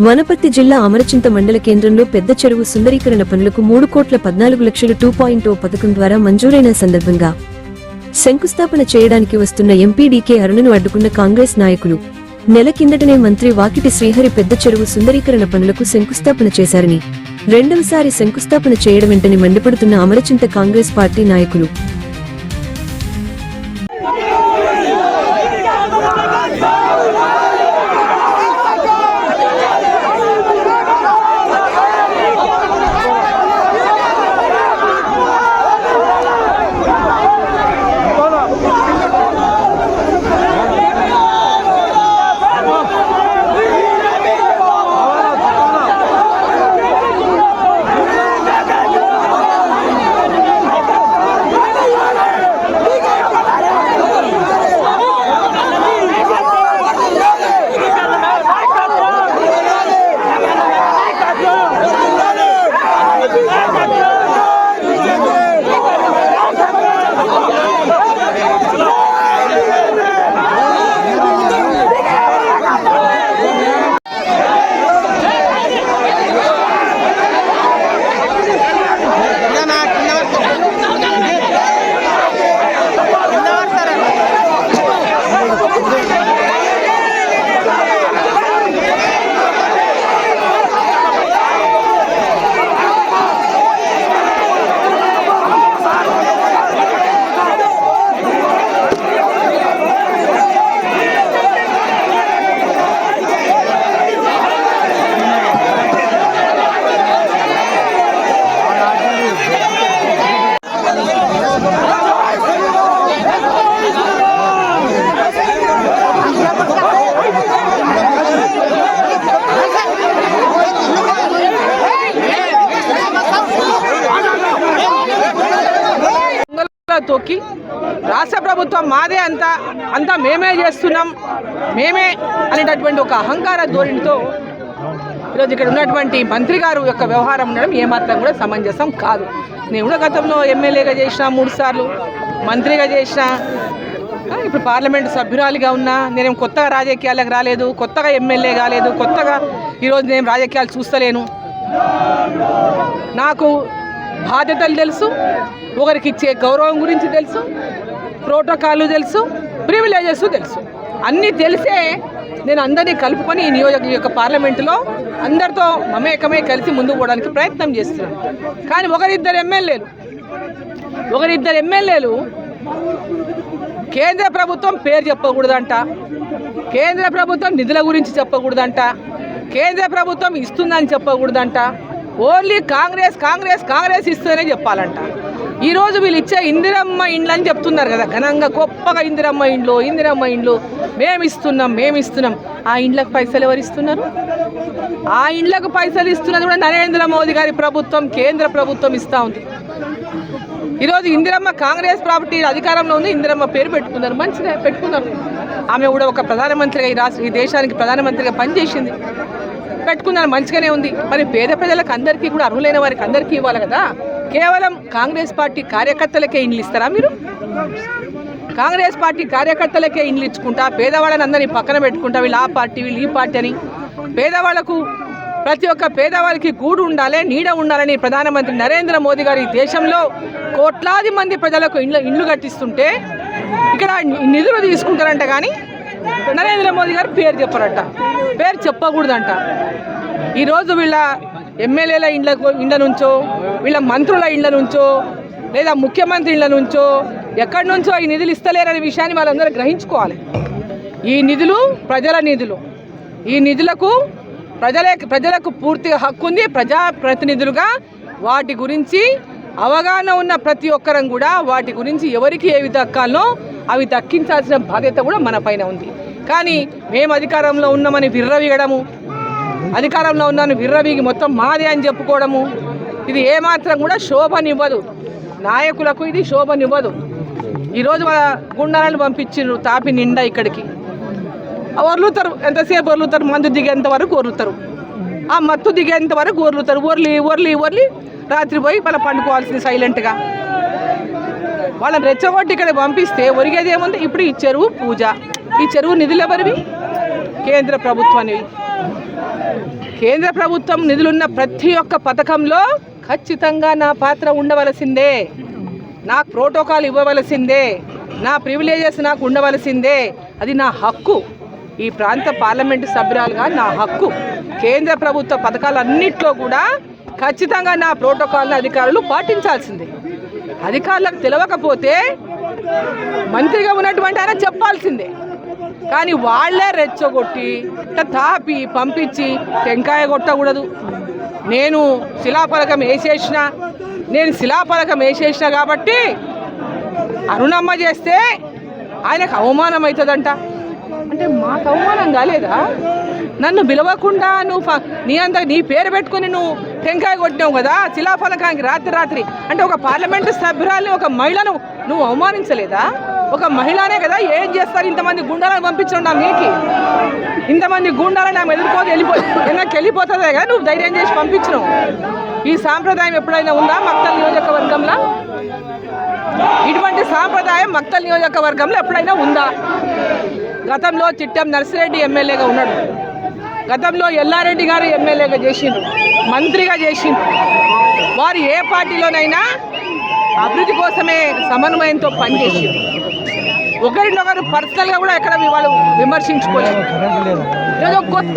వనపర్తి జిల్లా అమరచింత మండల కేంద్రంలో పెద్ద చెరువు సుందరీకరణ పనులకు 3,14,00,000 2.0 పథకం ద్వారా మంజూరైన సందర్భంగా శంకుస్థాపన చేయడానికి వస్తున్న ఎంపీడీకే అరుణను అడ్డుకున్న కాంగ్రెస్ నాయకులు నెల కిందటనే మంత్రి వాకిటి శ్రీహరి పెద్ద చెరువు సుందరీకరణ పనులకు శంకుస్థాపన చేశారని, రెండవసారి శంకుస్థాపన చేయడం వెంటనే మండిపడుతున్న అమరచింత కాంగ్రెస్ పార్టీ నాయకులు తొక్కి రాష్ట్ర ప్రభుత్వం మాదే అంతా మేమే చేస్తున్నాం మేమే అనేటటువంటి ఒక అహంకార ధోరణితో ఈరోజు ఇక్కడ ఉన్నటువంటి మంత్రి గారు యొక్క వ్యవహారం ఉండడం ఏమాత్రం కూడా సమంజసం కాదు. నేను కూడా గతంలో ఎమ్మెల్యేగా చేసిన 3 సార్లు, మంత్రిగా చేసిన, ఇప్పుడు పార్లమెంటు సభ్యురాలిగా ఉన్నా. నేనేం కొత్తగా రాజకీయాలకు రాలేదు, కొత్తగా ఎమ్మెల్యే కాలేదు, కొత్తగా ఈరోజు నేను రాజకీయాలు చూస్తలేను. నాకు బాధ్యతలు తెలుసు, ఒకరికి ఇచ్చే గౌరవం గురించి తెలుసు, ప్రోటోకాల్ తెలుసు, ప్రివిలేజెస్ తెలుసు. అన్నీ తెలిసే నేను అందరినీ కలుపుకొని ఈ యొక్క పార్లమెంటులో అందరితో మమేకమే కలిసి ముందుకు పోవడానికి ప్రయత్నం చేస్తున్నాను. కానీ ఒకరిద్దరు ఎమ్మెల్యేలు కేంద్ర ప్రభుత్వం పేరు చెప్పకూడదంట, కేంద్ర ప్రభుత్వం నిధుల గురించి చెప్పకూడదంట, కేంద్ర ప్రభుత్వం ఇస్తుందని చెప్పకూడదంట, ఓన్లీ కాంగ్రెస్ ఇస్తేనే చెప్పాలంట. ఈరోజు వీళ్ళు ఇచ్చే ఇందిరమ్మ ఇండ్లు అని చెప్తున్నారు కదా, ఘనంగా గొప్పగా ఇందిరమ్మ ఇండ్లు మేము ఇస్తున్నాం. ఆ ఇండ్లకు పైసలు ఎవరు ఇస్తున్నారు? ఆ ఇండ్లకు పైసలు ఇస్తున్నది కూడా నరేంద్ర మోదీ గారి ప్రభుత్వం, కేంద్ర ప్రభుత్వం ఇస్తూ ఉంది. ఈరోజు ఇందిరమ్మ కాంగ్రెస్ ప్రాపర్టీ అధికారంలో ఉంది, ఇందిరమ్మ పేరు పెట్టుకున్నారు, మంచిగా పెట్టుకున్నారు. ఆమె కూడా ఒక ప్రధానమంత్రిగా ఈ దేశానికి ప్రధానమంత్రిగా పనిచేసింది, పెట్టుకున్నారు, మంచిగానే ఉంది. మరి పేద ప్రజలకు అందరికీ కూడా అర్హులైన వారికి అందరికీ ఇవ్వాలి కదా. కేవలం కాంగ్రెస్ పార్టీ కార్యకర్తలకే ఇండ్లు ఇస్తారా మీరు? కాంగ్రెస్ పార్టీ కార్యకర్తలకే ఇండ్లు ఇచ్చుకుంటా పేదవాళ్ళని అందరినీ పక్కన పెట్టుకుంటా, వీళ్ళు ఆ పార్టీ వీళ్ళు ఈ పార్టీ అని. పేదవాళ్లకు, ప్రతి ఒక్క పేదవాళ్ళకి గూడు ఉండాలి, నీడ ఉండాలని ప్రధానమంత్రి నరేంద్ర మోదీ గారు ఈ దేశంలో కోట్లాది మంది ప్రజలకు ఇండ్లు కట్టిస్తుంటే ఇక్కడ నిధులు తీసుకుంటారంట, కానీ నరేంద్ర మోదీ గారు పేరు చెప్పారట, పేరు చెప్పకూడదంట. ఈరోజు వీళ్ళ ఎమ్మెల్యేల ఇండ్ల నుంచో, వీళ్ళ మంత్రుల ఇండ్ల నుంచో, లేదా ముఖ్యమంత్రి ఇండ్ల నుంచో, ఎక్కడి నుంచో ఈ నిధులు ఇస్తలేరనే విషయాన్ని వాళ్ళందరూ గ్రహించుకోవాలి. ఈ నిధులు ప్రజల నిధులు, ఈ నిధులకు ప్రజలకు పూర్తిగా హక్కు ఉంది. ప్రజాప్రతినిధులుగా వాటి గురించి అవగాహన ఉన్న ప్రతి ఒక్కరం కూడా వాటి గురించి ఎవరికి ఏవి దక్కాలనో అవి దక్కించాల్సిన బాధ్యత కూడా మన పైన ఉంది. కానీ మేము అధికారంలో ఉన్నామని విర్రవీగడము, అధికారంలో ఉన్నాను విర్రవీగి మొత్తం మాదే అని చెప్పుకోవడము, ఇది ఏమాత్రం కూడా శోభనివ్వదు. నాయకులకు ఇది శోభనివ్వదు. ఈరోజు మన గుండాలను పంపించారు తాపి నిండా ఇక్కడికి, వర్లుతారు, ఎంతసేపు వర్లుతారు, మందు దిగేంత వరకు వర్లుతారు, ఆ మత్తు దిగేంత వరకు వర్లుతారు, వర్లి రాత్రి పోయి వాళ్ళ పండుకోవాల్సింది సైలెంట్గా. వాళ్ళని రెచ్చగొట్టి ఇక్కడ పంపిస్తే ఒరిగేది ఏముంది? ఇప్పుడు ఈ చెరువు పూజ, ఈ చెరువు నిధులు ఎవరివి? కేంద్ర ప్రభుత్వానివి. కేంద్ర ప్రభుత్వం నిధులున్న ప్రతి ఒక్క పథకంలో ఖచ్చితంగా నా పాత్ర ఉండవలసిందే, నాకు ప్రోటోకాల్ ఇవ్వవలసిందే, నా ప్రివిలేజెస్ నాకు ఉండవలసిందే. అది నా హక్కు. ఈ ప్రాంత పార్లమెంటు సభ్యురాలుగా నా హక్కు. కేంద్ర ప్రభుత్వ పథకాలన్నింటిలో కూడా ఖచ్చితంగా నా ప్రోటోకాల్ని అధికారులు పాటించాల్సిందే. అధికారులకు తెలియకపోతే మంత్రిగా ఉన్నటువంటి ఆయన చెప్పాల్సిందే. కానీ వాళ్ళే రెచ్చగొట్టి తాపి పంపించి టెంకాయ కొట్టకూడదు. నేను శిలాఫలకం వేసేసిన కాబట్టి అరుణమ్మ చేస్తే ఆయనకు అవమానం అవుతుందంట. అంటే మాకు అవమానం కాలేదా? నన్ను పిలవకుండా నువ్వు నీ పేరు పెట్టుకుని నువ్వు టెంకాయ కొట్టినావు కదా శిలాఫలకానికి రాత్రి. అంటే ఒక పార్లమెంటు సభ్యురాల్ని, ఒక మహిళను నువ్వు అవమానించలేదా? ఒక మహిళనే కదా, ఏం చేస్తారు? ఇంతమంది గుండాలను పంపించండి మీకి, ఇంతమంది గుండాలను ఆమె వెళ్ళిపోతుందే కదా నువ్వు ధైర్యం చేసి పంపించినావు. ఈ సాంప్రదాయం ఎప్పుడైనా ఉందా మక్తల్ నియోజకవర్గంలో? ఇటువంటి సాంప్రదాయం మక్తల్ నియోజకవర్గంలో ఎప్పుడైనా ఉందా? గతంలో చిట్టెం నర్సిరెడ్డి ఎమ్మెల్యేగా ఉన్నాడు, గతంలో ఎల్లారెడ్డి గారు ఎమ్మెల్యేగా చేసిండు, మంత్రిగా చేసిండు. వారు ఏ పార్టీలోనైనా అభివృద్ధి కోసమే సమన్వయంతో పనిచేసింది. ఒకరినొకరు పర్సనల్గా కూడా ఎక్కడ వాళ్ళు విమర్శించుకోలేదు. ఏదో కొత్త